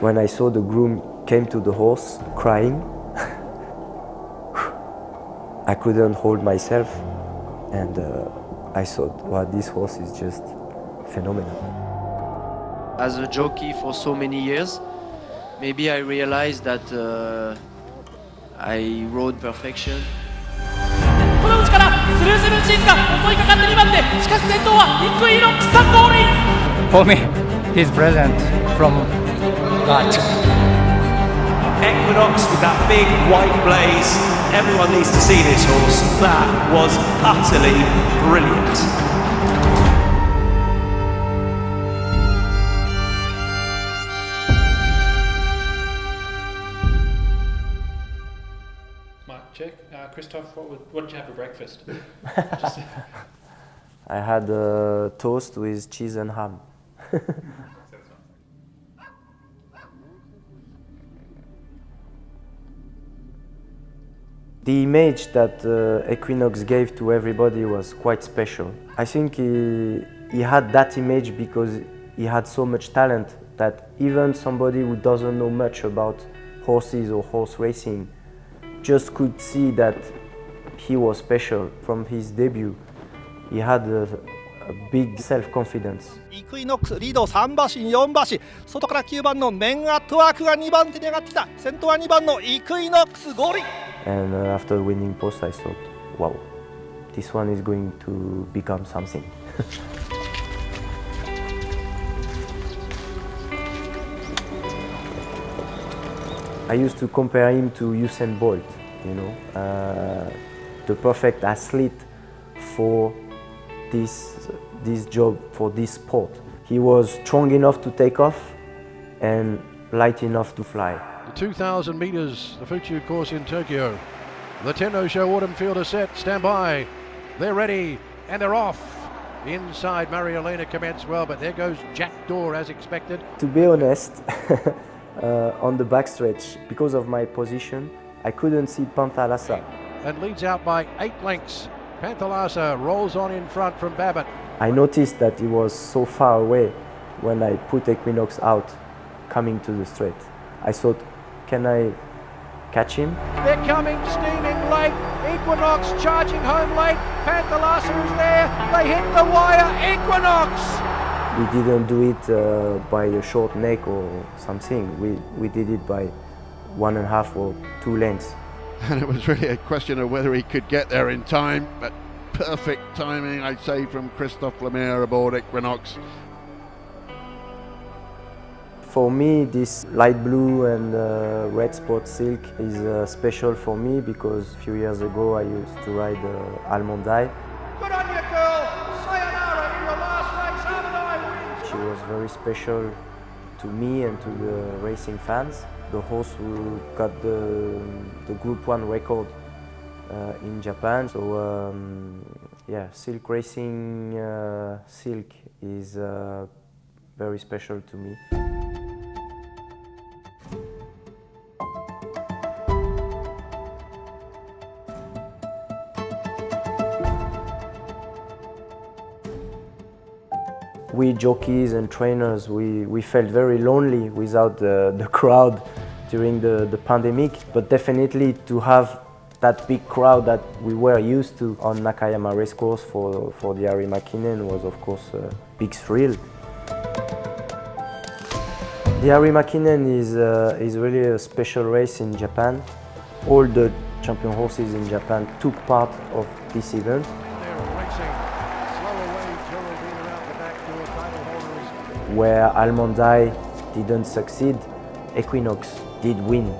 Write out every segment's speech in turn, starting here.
When I saw the groom came to the horse crying, I couldn't hold myself, and I thought, wow, this horse is just phenomenal. As a jockey for so many years, maybe I realized that I rode perfection. この内からスルースルーチーズが襲いかかって2番手、しかし先頭はイクイノックス3ゴールイン。 For me, his present from God. Equinox with that big white blaze. Everyone needs to see this horse. That was utterly brilliant. Check. Christoph, what did you have for breakfast? I had toast with cheese and ham. The image that Equinox gave to everybody was quite special. I think he had that image because he had so much talent that even somebody who doesn't know much about horses or horse racing just could see that he was special from his debut. He had a big self-confidence. Equinox リード3馬身4馬身、外から9番のメンアットワークが2番手に上がってきた。先頭は2番のEquinoxゴールイン。 And after winning post, I thought, wow, this one is going to become something. I used to compare him to Usain Bolt, you know, the perfect athlete for this job, for this sport. He was strong enough to take off and light enough to fly. The 2,000 meters, the Fuchu course in Tokyo. The Tenno Show Autumn Field is set, stand by. They're ready and they're off. Inside, Maria Elena commenced well, but there goes Jack Door as expected. To be honest, on the backstretch, because of my position, I couldn't see Pantalasa. And leads out by 8 lengths. Pantalasa rolls on in front from Babbitt. I noticed that he was so far away when I put Equinox out, coming to the straight. I thought, can I catch him? They're coming, steaming late. Equinox charging home late. Pantalasa is there. They hit the wire. Equinox! We didn't do it by a short neck or something. We did it by 1.5 or 2 lengths. And it was really a question of whether he could get there in time, but perfect timing, I'd say, from Kристофом Лемером aboard Equinox. For me, this light blue and red spot silk is special for me because a few years ago I used to ride Almond Eye. Good on you, girl! Sayonara in your last race. Almond Eye wins. She was very special to me and to the racing fans. The horse who got the Group 1 record in Japan. So yeah, silk racing, silk is very special to me. We jockeys and trainers, we felt very lonely without the crowd during the pandemic, but definitely to have that big crowd that we were used to on Nakayama Racecourse for the Harry Makinen was of course a big thrill. The Harry Makinen is really a special race in Japan. All the champion horses in Japan took part of this event. Where Almond Eye didn't succeed, Equinox did win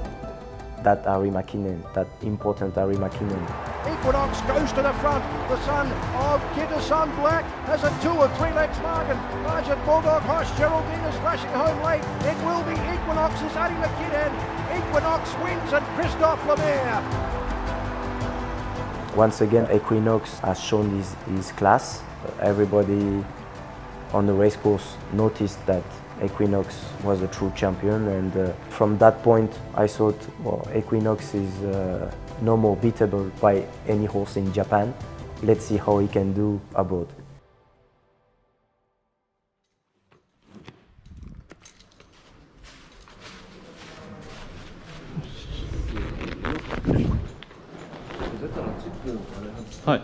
that Harry Makinen, that important Harry Makinen. Equinox goes to the front. The son of Kidderson Black has a 2 or 3 lengths margin. Argent Bulldog horse Geraldine is flashing home late. It will be Equinox's Harry Makinen. Equinox wins and Kристофом Лемером. Once again, Equinox has shown his class. Everybody on the racecourse noticed that Equinox was a true champion, and from that point I thought, well, Equinox is no more beatable by any horse in Japan. Let's see how he can do abroad. はい。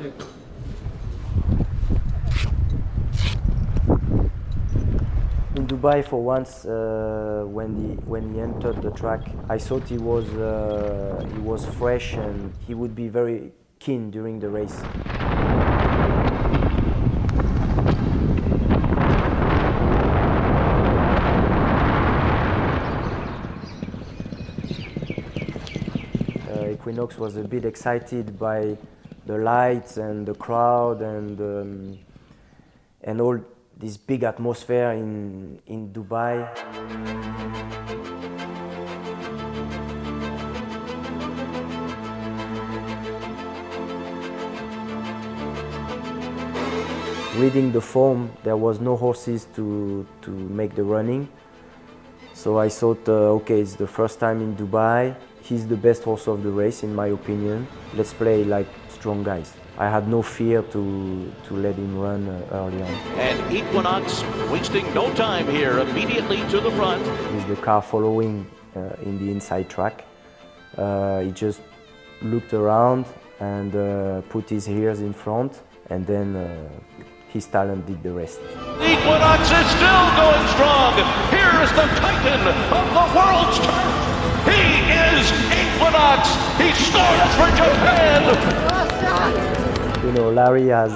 In Dubai, for once, when he entered the track, I thought he was fresh and he would be very keen during the race. Equinox was a bit excited by the lights and the crowd and all this big atmosphere in Dubai. Reading the form, there was no horses to make the running. So I thought, okay, it's the first time in Dubai. He's the best horse of the race, in my opinion. Let's play like strong guys. I had no fear to let him run early on. And Equinox wasting no time here, immediately to the front. With the car following in the inside track, he just looked around and put his ears in front, and then his talent did the rest. Equinox is still going strong. Here's the titan of the world's turf. He is Equinox. He starts for Japan. You know, Larry has,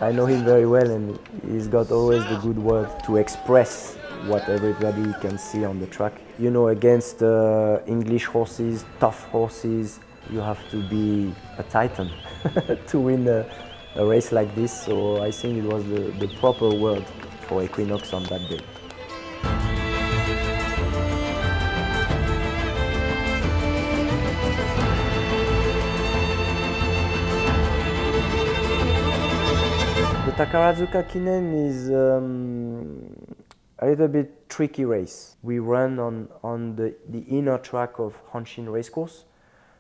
I know him very well, and he's got always the good word to express what everybody can see on the track. You know, against English horses, tough horses, you have to be a titan to win a race like this. So I think it was the proper word for Equinox on that day. The Takarazuka Kinen is a little bit tricky race. We run on the inner track of Hanshin Racecourse,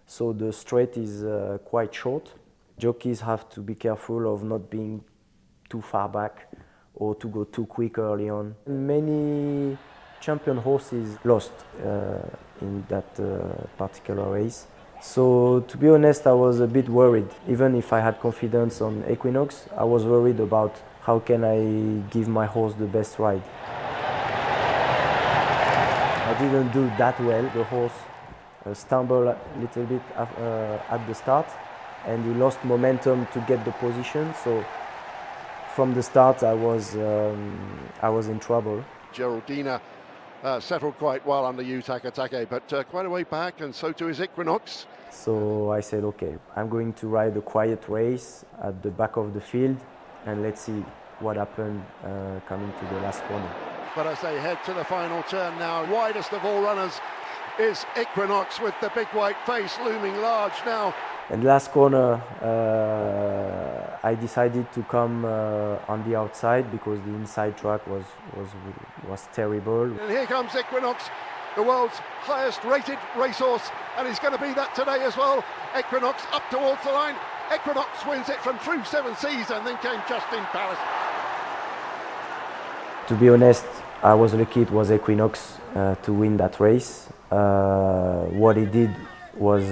so the straight is quite short. Jockeys have to be careful of not being too far back or to go too quick early on. Many champion horses lost in that particular race. So to be honest, I was a bit worried. Even if I had confidence on Equinox, I was worried about how can I give my horse the best ride. I didn't do that well. The horse stumbled a little bit at the start, and he lost momentum to get the position. So from the start, I was in trouble. Geraldina settled quite well under Yu Takatake, but quite a way back, and so too is Equinox. So I said, okay, I'm going to ride a quiet race at the back of the field, and let's see what happened coming to the last corner. But as they head to the final turn now, widest of all runners is Equinox with the big white face looming large now. And last corner, I decided to come on the outside because the inside track was terrible. And here comes Equinox, the world's highest rated racehorse, and he's going to be that today as well. Equinox up towards the line. Equinox wins it from through 7 seas and then came Justin Palace. To be honest, I was lucky it was Equinox to win that race. What he did was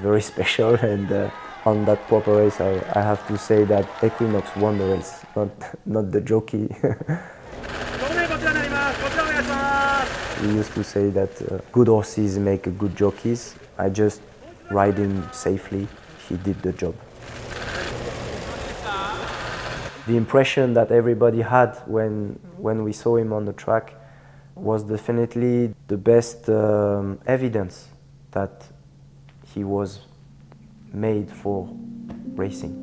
very special, and on that proper race, I have to say that Equinox won the race, not the jockey. We used to say that good horses make good jockeys. I just ride him safely. He did the job. The impression that everybody had when we saw him on the track was definitely the best evidence that he was made for racing.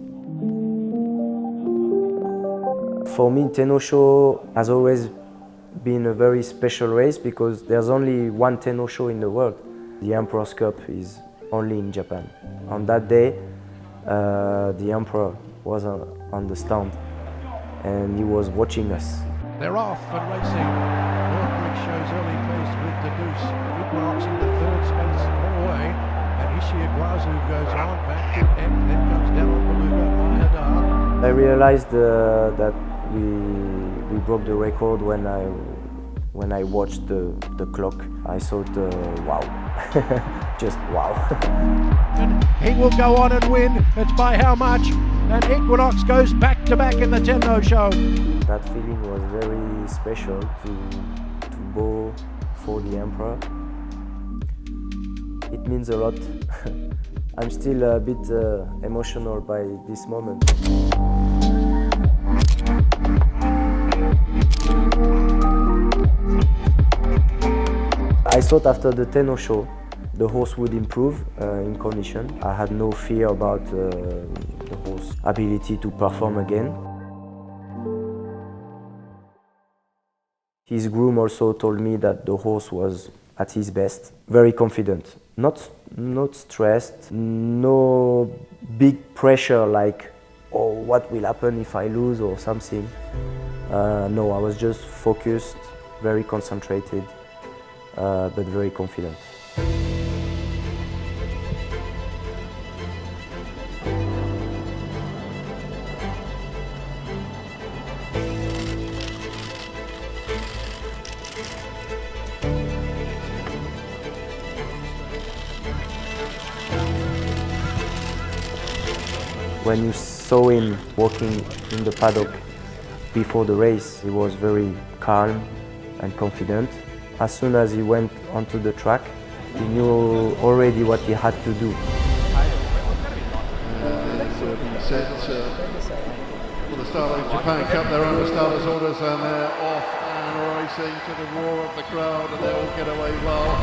For me, Tenno has always been a very special race because there's only one Tenno in the world. The Emperor's Cup is only in Japan. On that day, the Emperor was on the stand and he was watching us. They're off and racing. Northbridge shows early pace with the Deuce. Equinox in the third space, well away. And Ishii goes on back to M, then comes down Beluga, Mayadar. I realized that we broke the record when I When I watched the clock, I thought, wow, just wow. He will go on and win. It's by how much? And Equinox goes back-to-back in the Tendo show. That feeling was very special to bow for the Emperor. It means a lot. I'm still a bit emotional by this moment. I thought after the Tenno show, the horse would improve in condition. I had no fear about the horse's ability to perform again. His groom also told me that the horse was at his best, very confident, not stressed, no big pressure like, oh, what will happen if I lose or something. No, I was just focused, very concentrated, but very confident. When you saw him walking in the paddock before the race, he was very calm and confident. As soon as he went onto the track, he knew already what he had to do. He said for the start of the Japan Cup, they're under starters' orders and they're off and racing to the roar of the crowd, and they all get away well.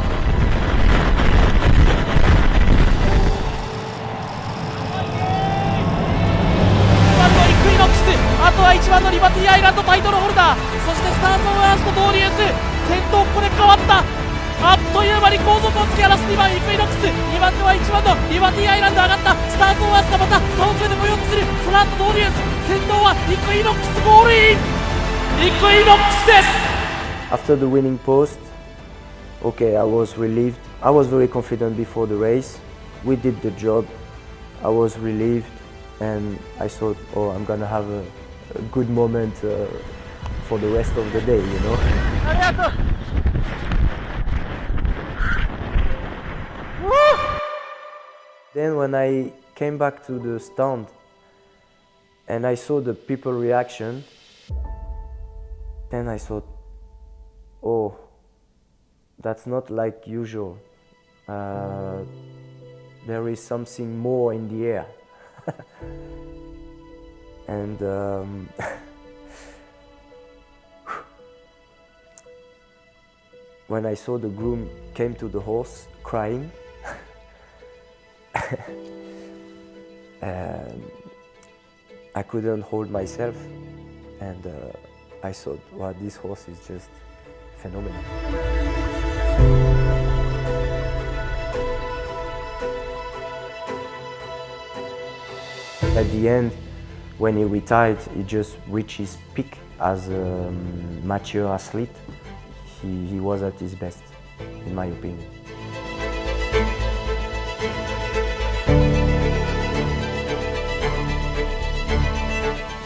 あとは1番のリバティアイランドタイトルホルダー、そしてスターズ・オン・アースとドーリエス、先頭ここで変わった。あっという間に後続を突き放す2番イクイノックス、2番手は1番のリバティアイランド上がった。スターズ・オン・アースがまた差を詰めてこようとする。その後ドーリエス、先頭はイクイノックスゴールイン。イクイノックスです。 After the winning post, okay, I was relieved. I was very confident before the race. We did the job. I was relieved. And I thought, oh, I'm gonna have a good moment for the rest of the day, you know. Then when I came back to the stand and I saw the people reaction, then I thought, oh, that's not like usual. There is something more in the air. And when I saw the groom came to the horse crying, I couldn't hold myself, and I thought, wow, this horse is just phenomenal. At the end, when he retired, he just reached his peak as a mature athlete. He was at his best, in my opinion.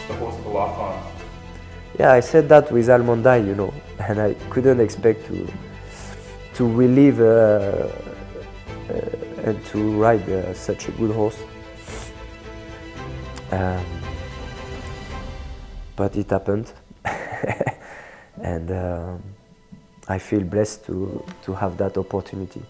The horse to lock on. Yeah, I said that with Almondai, you know, and I couldn't expect to relieve and to ride such a good horse. But it happened, and I feel blessed to have that opportunity.